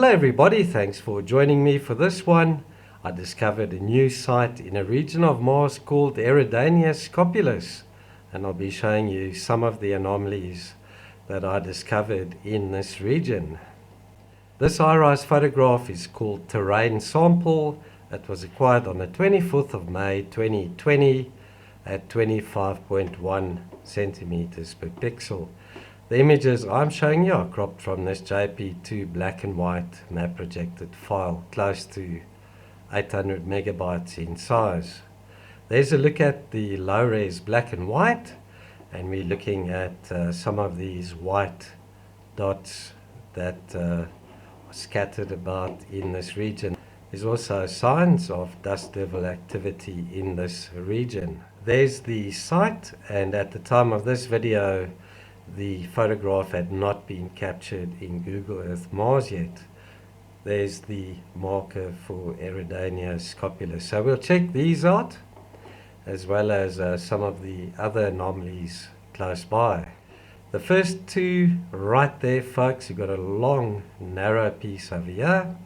Hello everybody, thanks for joining me for this one. I discovered a new site in a region of Mars called Eridania Scopulus, and I'll be showing you some of the anomalies that I discovered in this region. This high-rise photograph is called Terrain Sample. It was acquired on the 24th of May 2020 at 25.1 centimeters per pixel. The images I'm showing you are cropped from this JP2 black and white map projected file, close to 800 megabytes in size. There's a look at the low-res black and white, and we're looking at some of these white dots that are scattered about in this region. There's also signs of dust devil activity in this region. There's the site, and at the time of this video the photograph had not been captured in Google Earth Mars yet. There's the marker for Eridania Scopulus. So we'll check these out, as well as some of the other anomalies close by. The first two right there, folks, you've got a long, narrow piece over here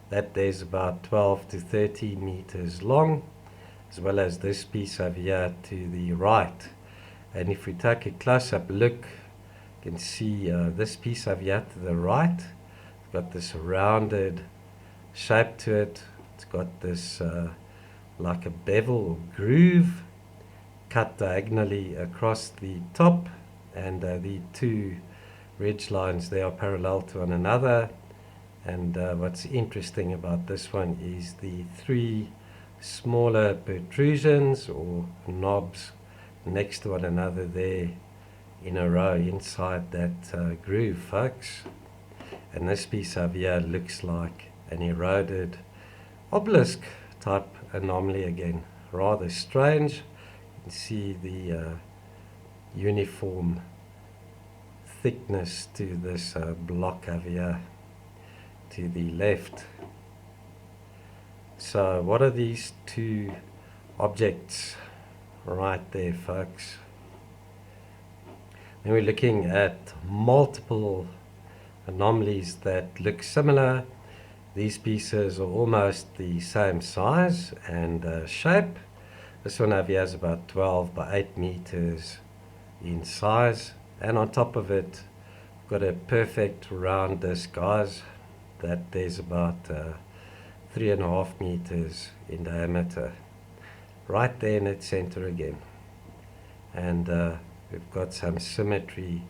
that there's about 12 to 13 meters long, as well as this piece over here to the right. And if we take a close-up look, you can see this piece over here to the right. It's got this rounded shape to it. It's got this like a bevel or groove cut diagonally across the top, and the two ridge lines, they are parallel to one another. And what's interesting about this one is the three smaller protrusions or knobs next to one another there in a row inside that groove, folks. And this piece over here looks like an eroded obelisk type anomaly again. Rather strange. You can see the uniform thickness to this block over here to the left. So what are these two objects right there, folks? And we're looking at multiple anomalies that look similar. These pieces are almost the same size and shape. This one over here is about 12 by 8 meters in size, and on top of it got a perfect round disc, guys, that there's about 3.5 meters in diameter, right there in its center again. And we've got some symmetry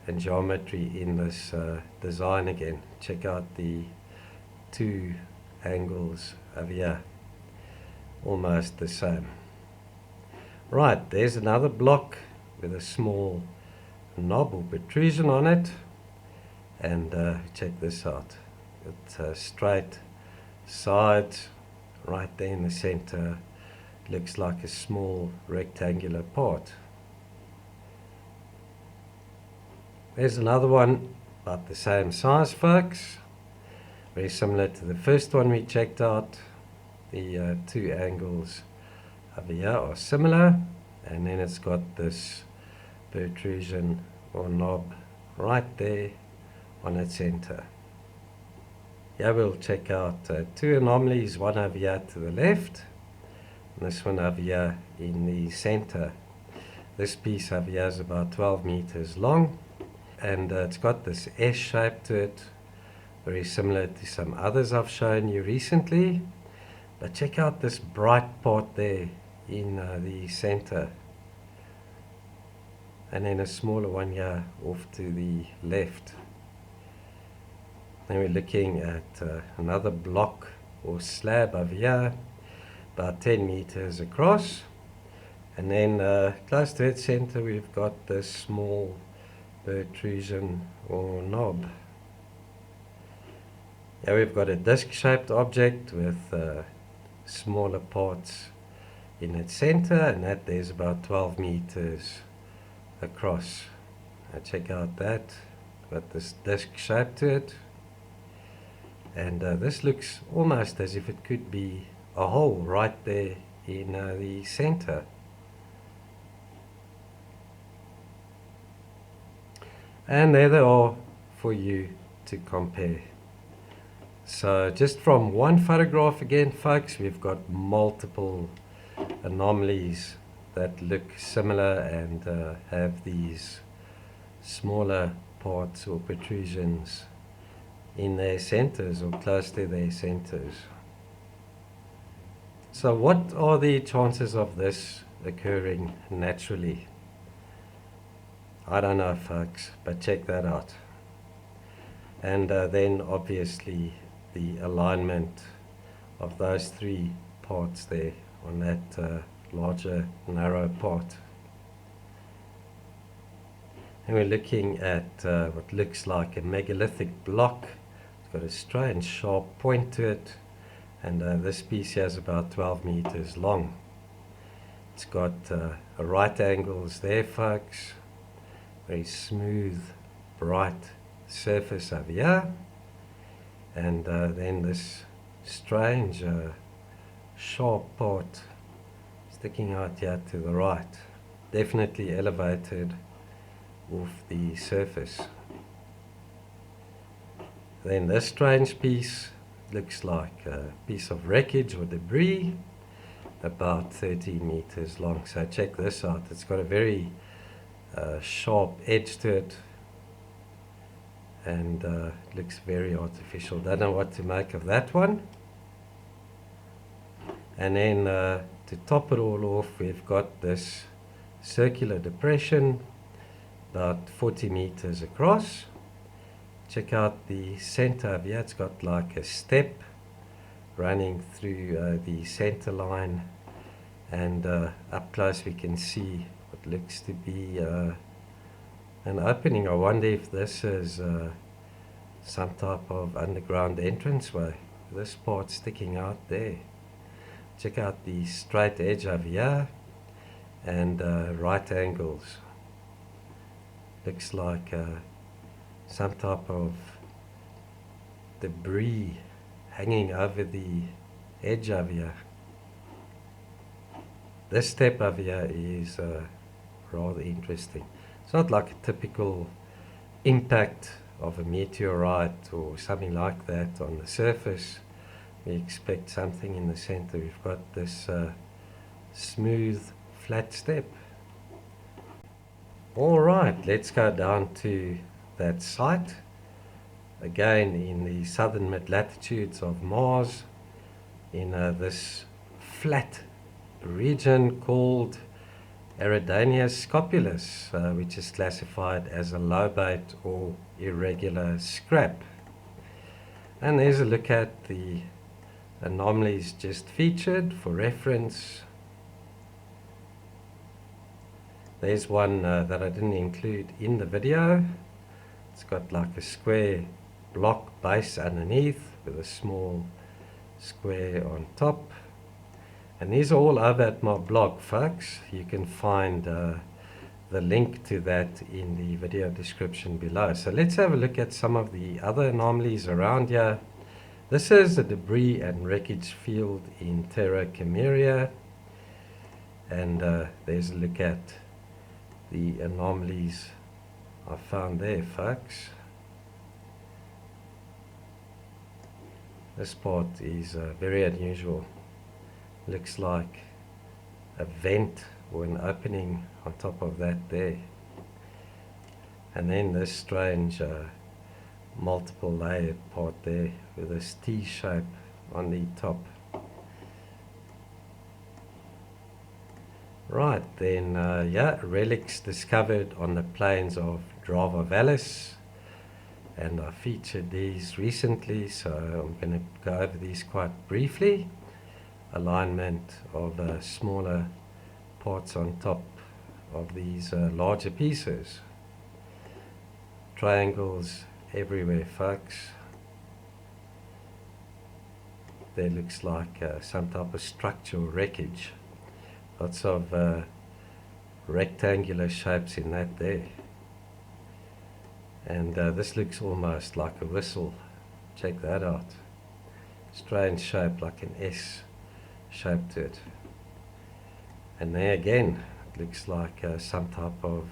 and geometry in this design again. Check out the two angles over here, almost the same. Right, there's another block with a small knob or protrusion on it, and check this out. It's straight sides right there in the center. Looks like a small rectangular part. There's another one about the same size, folks. Very similar to the first one we checked out. The two angles over here are similar, and then it's got this protrusion or knob right there on its center. Here we'll check out two anomalies, one over here to the left, and this one over here in the center. This piece over here is about 12 meters long, and it's got this S shape to it, very similar to some others I've shown you recently. But check out this bright part there in the center, and then a smaller one here off to the left. Then we're looking at another block or slab over here, about 10 meters across, and then close to its center we've got this small protrusion or knob. Here we've got a disc-shaped object with smaller parts in its center, and that there's about 12 meters across. Now check out that, got this disc shape to it, and this looks almost as if it could be a hole right there in the center. And there they are for you to compare. So just from one photograph again, folks, we've got multiple anomalies that look similar and have these smaller parts or protrusions in their centers or close to their centers. So what are the chances of this occurring naturally? I don't know, folks, but check that out. And then obviously the alignment of those three parts there on that larger narrow part. And we're looking at what looks like a megalithic block. It's got a strange sharp point to it, and this piece here is about 12 meters long. It's got right angles there, folks. Very smooth, bright surface over here, and then this strange sharp part sticking out here to the right, definitely elevated off the surface. Then this strange piece looks like a piece of wreckage or debris, about 13 meters long. So check this out. It's got a very sharp edge to it, and looks very artificial. Don't know what to make of that one. And then to top it all off, we've got this circular depression about 40 meters across. Check out the center of here. It's got like a step running through the center line, and up close we can see what looks to be an opening. I wonder if this is some type of underground entranceway. This part sticking out there. Check out the straight edge over here, and right angles. Looks like some type of debris hanging over the edge over here. This step over here is rather interesting. It's not like a typical impact of a meteorite or something like that on the surface. We expect something in the center. We've got this smooth, flat step. Alright, let's go down to that site. Again, in the southern mid-latitudes of Mars, in this flat region called Eridania Scopulus, which is classified as a lobate or irregular scrap. And there's a look at the anomalies just featured for reference. There's one that I didn't include in the video. It's got like a square block base underneath with a small square on top. And these are all over at my blog, folks. You can find the link to that in the video description below. So let's have a look at some of the other anomalies around here. This is the debris and wreckage field in Terra Chimeria. And there's a look at the anomalies I found there, folks. This part is very unusual. Looks like a vent or an opening on top of that there. And then this strange multiple layered part there with this T shape on the top. Right, then yeah, relics discovered on the plains of Drava Vallis, and I featured these recently, so I'm going to go over these quite briefly. Alignment of smaller parts on top of these larger pieces. Triangles everywhere, folks. There looks like some type of structural wreckage. Lots of rectangular shapes in that there. And this looks almost like a whistle. Check that out. Strange shape, like an S shape to it. And there again, it looks like some type of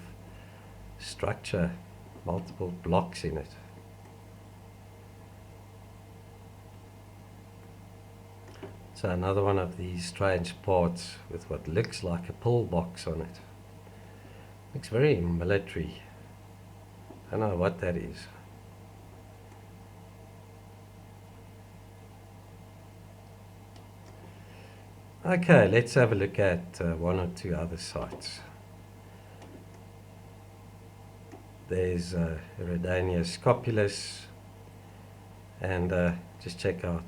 structure, multiple blocks in it. So another one of these strange parts with what looks like a pillbox on it. Looks very military. I don't know what that is. Okay, let's have a look at one or two other sites. There's Eridania Scopulus, and just check out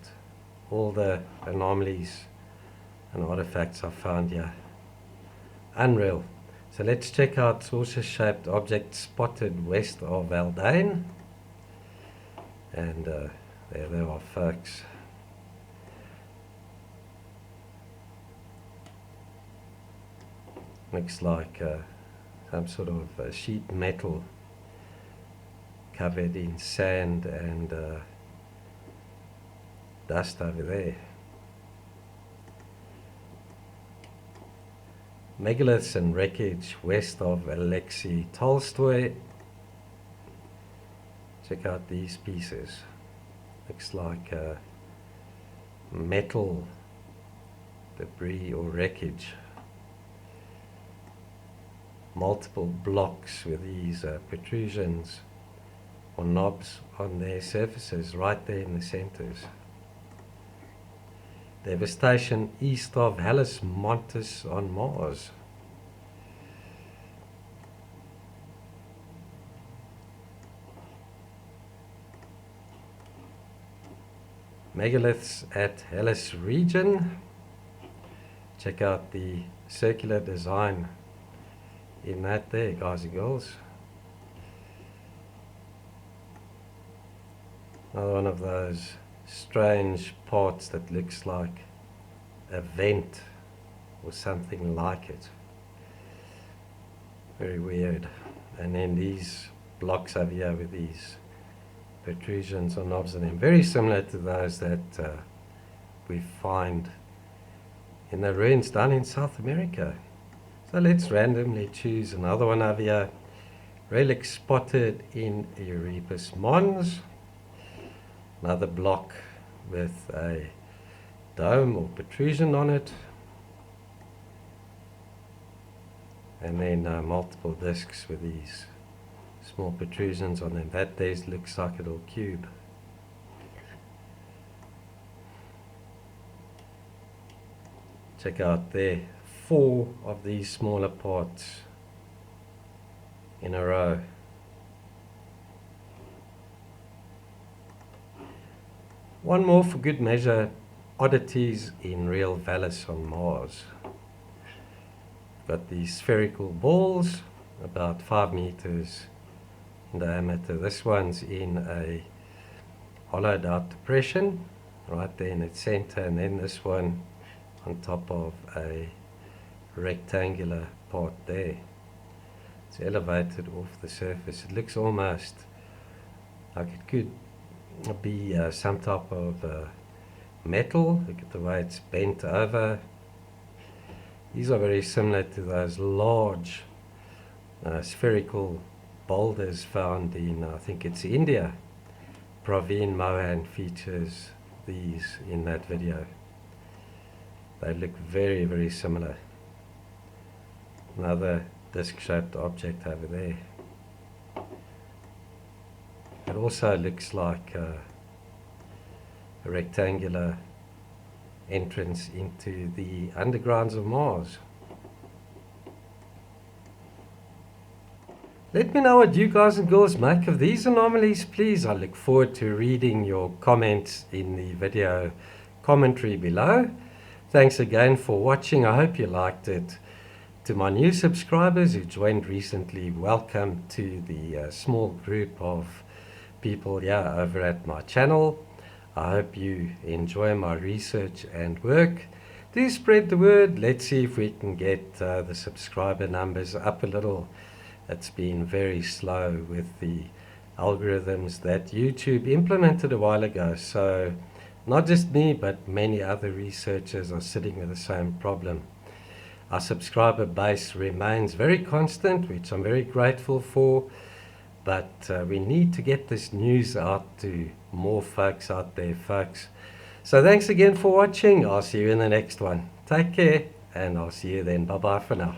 all the anomalies and artifacts I found here. Unreal. So let's check out saucer-shaped object spotted west of Haldane. And there they are, folks. Looks like some sort of sheet metal covered in sand and dust over there. Megaliths and wreckage west of Alexei Tolstoy. Check out these pieces. Looks like metal debris or wreckage. Multiple blocks with these protrusions or knobs on their surfaces right there in the centers. Devastation east of Hallis Montes on Mars. Megaliths at Hallis region. Check out the circular design in that there, guys and girls. Another one of those strange parts that looks like a vent or something like it. Very weird. And then these blocks over here with these protrusions or knobs on them, very similar to those that we find in the ruins down in South America. So let's randomly choose another one over here. Relic spotted in Erebus Mons. Another block with a dome or protrusion on it. And then multiple discs with these small protrusions on them. That there looks like a little cube. Check out there. 4 of these smaller parts in a row. One more for good measure. Oddities in real valleys on Mars. Got these spherical balls about 5 meters in diameter. This one's in a hollowed out depression right there in its center, and then this one on top of a rectangular part there. It's elevated off the surface. It looks almost like it could be some type of metal. Look at the way it's bent over. These are very similar to those large spherical boulders found in, I think it's India. Praveen Mohan features these in that video. They look very, very similar. Another disc-shaped object over there. It also looks like a rectangular entrance into the undergrounds of Mars. Let me know what you guys and girls make of these anomalies, please. I look forward to reading your comments in the video commentary below. Thanks again for watching. I hope you liked it. To my new subscribers who joined recently, welcome to the small group of people here over at my channel. I hope you enjoy my research and work. Do spread the word. Let's see if we can get the subscriber numbers up a little. It's been very slow with the algorithms that YouTube implemented a while ago. So not just me, but many other researchers are sitting with the same problem. Our subscriber base remains very constant, which I'm very grateful for, but we need to get this news out to more folks out there, folks. So thanks again for watching. I'll see you in the next one. Take care, and I'll see you then. Bye bye for now.